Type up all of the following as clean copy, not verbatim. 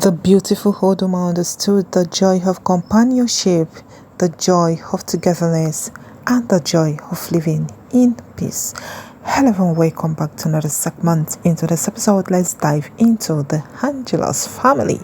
The beautiful old woman understood the joy of companionship, the joy of togetherness, and the joy of living in peace. Hello and welcome back to another segment. Into this episode, let's dive into the Angela's family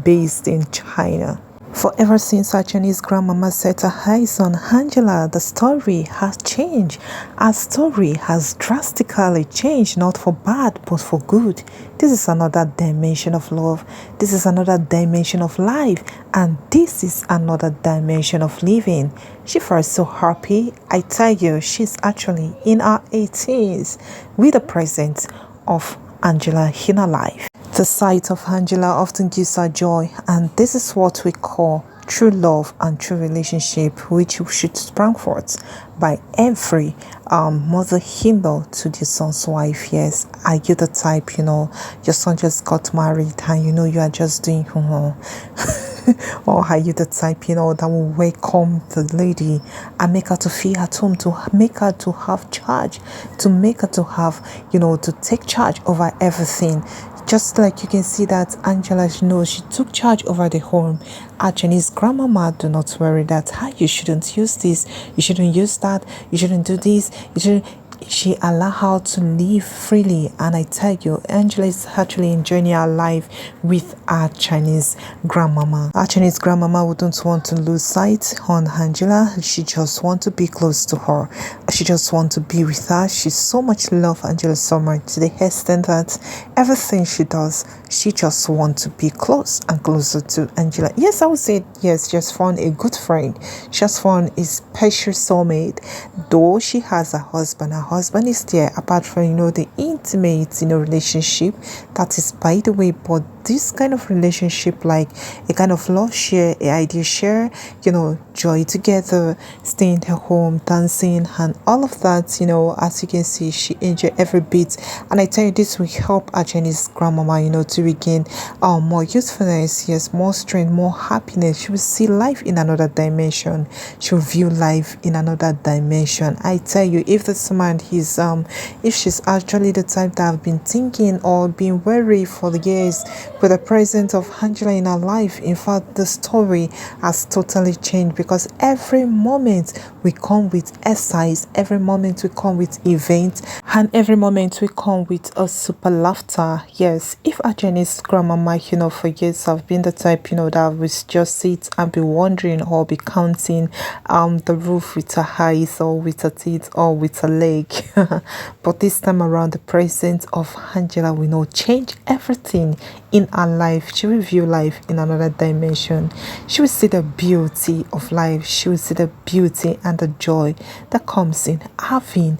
based in China. For ever since her Chinese grandmama set her eyes on Angela, the story has changed. Her story has drastically changed, not for bad, but for good. This is another dimension of love. This is another dimension of life. And this is another dimension of living. She felt so happy. I tell you, she's actually in her 80s with the presence of Angela in her life. The sight of Angela often gives her joy, and this is what we call true love and true relationship, which should spring forth by every mother-in-law to the son's wife. Yes, are you the type, your son just got married and you are just doing or are you the type, that will welcome the lady and make her to feel at home, to make her to have charge, to make her to have, to take charge over everything? Just like you can see that Angela knows she took charge over the home. Our Chinese grandmama do not worry that you shouldn't use this, you shouldn't use that, you shouldn't do this, you shouldn't. She allowed her to live freely, and I tell you, Angela is actually enjoying her life with our Chinese grandmama. Our Chinese grandmama wouldn't want to lose sight on Angela. She just want to be close to her. She just want to be with her. She so much love Angela so much to the extent that everything she does, she just want to be close and closer to Angela. Yes, I would say yes. She has found a good friend. She has found a special soulmate. Though she has a husband, her husband is there apart from the intimate relationship that is by the way. But this kind of relationship, like a kind of love share, a idea share, joy together, staying at home, dancing, and all of that, as you can see, she enjoy every bit. And I tell you, this will help our Chinese grandmama, to regain more usefulness, yes, more strength, more happiness. She will see life in another dimension. She will view life in another dimension. I tell you, if this man is if she's actually the type that have been thinking or been worried for the years, with the presence of Angela in her life, in fact, the story has totally changed, because every moment we come with exercise, every moment we come with events, and every moment we come with a super laughter. Yes, if our Chinese grandmama, for years have been the type, that we just sit and be wondering or be counting the roof with her eyes or with her teeth or with her leg. But this time around, the presence of Angela will change everything in her life. She will view life in another dimension. She will see the beauty of life. She will see the beauty and the joy that comes in having,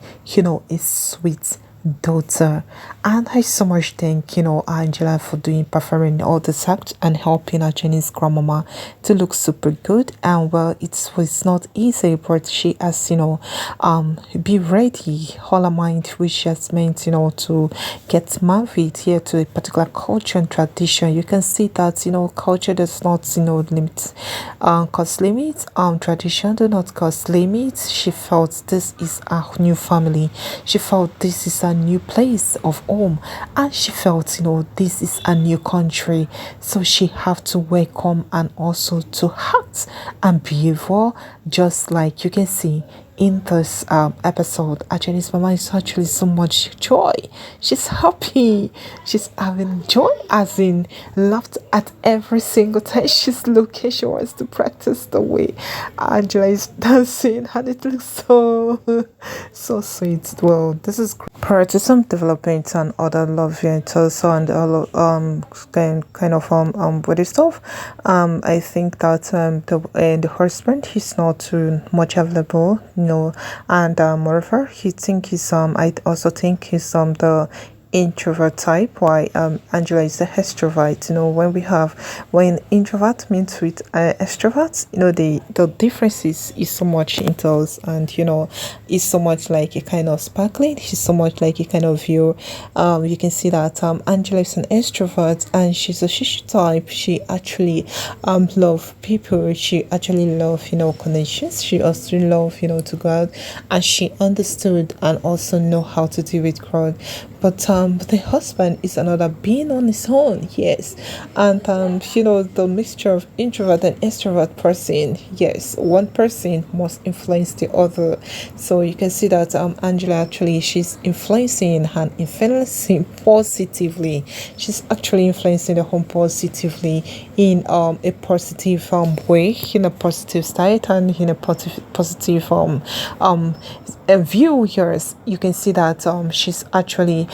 a sweet daughter. And I so much thank Angela for performing all this act and helping our Chinese grandmama to look super good. And well, it was not easy, but she has be ready all her mind, which has meant to get married here to a particular culture and tradition. You can see that culture does not limit cause limits, tradition do not cause limits. She felt this is a new family. She felt this is a new place of home, and she felt this is a new country, so she have to welcome and also to act and behave well, just like you can see in this episode. Our Chinese mama is actually so much joy. She's happy. She's having joy, as in laughed at every single time she's looking. She wants to practice the way Angela is dancing, and it looks so sweet. Well, this is great. Prior to some development and other love ventures and all kind of body stuff, I think that the husband is not too much available, and moreover, I also think he's the introvert type, while Angela is the extrovert. When introvert means with extroverts, the differences is so much in us, and is so much like a kind of sparkling. She's so much like a kind of view. You can see that Angela is an extrovert, and she's a shishi type. She actually love people. She actually love connections. She also love to go out, and she understood and also know how to deal with crowd. but the husband is another being on his own. Yes. And the mixture of introvert and extrovert person. Yes, one person must influence the other. So you can see that Angela, actually, she's influencing and influencing positively. She's actually influencing the home positively in a positive way, in a positive state, and in a positive a view. Yours, you can see that she's actually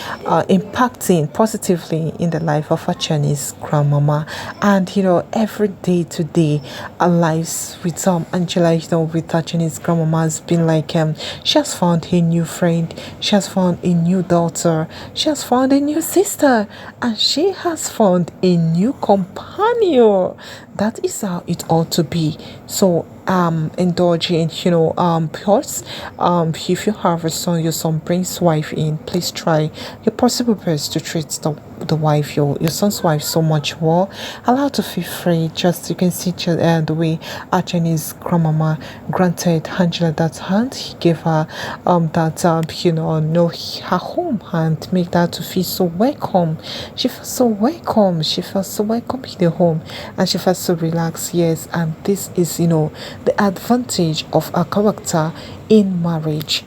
impacting positively in the life of a Chinese grandmama. And every day to day our lives with Angela, with her Chinese grandmama, has been like she has found a new friend, she has found a new daughter, she has found a new sister, and she has found a new companion. That is how it ought to be. So indulge in plots. If you have a son, your son brings wife in, please try your possible best to treat the wife, your son's wife, so much well. Allow her to feel free. Just you can see the way our Chinese grandmama granted Angela that hand. He gave her that her home and make that to feel so welcome. She felt so welcome. She felt so welcome in the home, and she felt so relaxed. Yes, and this is the advantage of a character in marriage.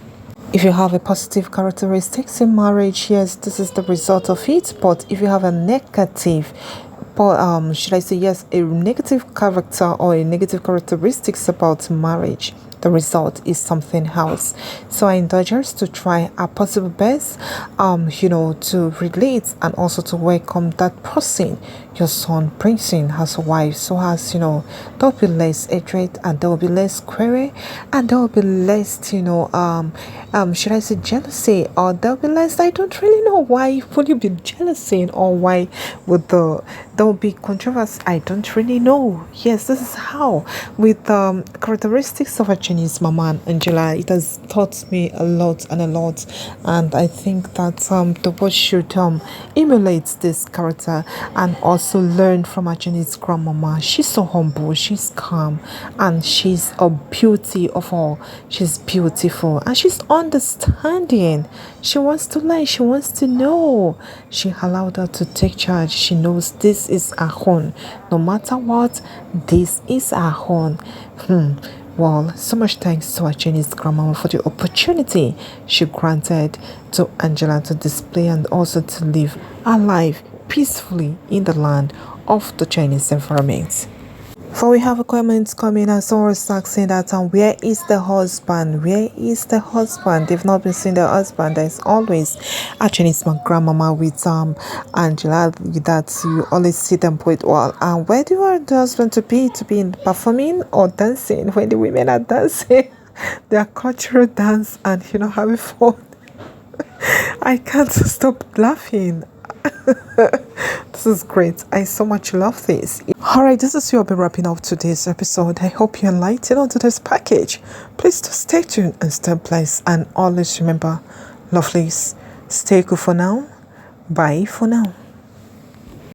If you have a positive characteristics in marriage, yes, this is the result of it. But if you have a negative, should I say yes, a negative character or a negative characteristics about marriage, the result is something else. So I encourage us to try our possible best, to relate and also to welcome that person your son brings in as a wife, so as there'll be less hatred, and there'll be less query, and there'll be less should I say jealousy, or there'll be less, I don't really know why would you be jealousy, or why would there'll be controversy, I don't really know. Yes, this is how with characteristics of a Chinese mama and Angela, it has taught me a lot, and I think that the world should emulate this character and also learn from a Chinese grandmama. She's so humble, she's calm, and she's a beauty of all. She's beautiful and she's understanding. She wants to learn, she wants to know. She allowed her to take charge. She knows this is her own. No matter what, this is her own. Well, so much thanks to our Chinese grandmama for the opportunity she granted to Angela to display and also to live her life peacefully in the land of the Chinese environment. For we have a comment coming as someone asking that where is the husband? Where is the husband? They've not been seeing the husband. There's always actually it's my grandmama with Angela that you always see them put well. And where do you want the husband to be? To be in performing or dancing? When the women are dancing, their cultural dance and having fun. I can't stop laughing. This is great. I so much love this. Alright, this is you'll be wrapping up today's episode. I hope you're enlightened onto this package. Please to stay tuned and stay blessed, and always remember, lovelies, stay cool for now. Bye for now.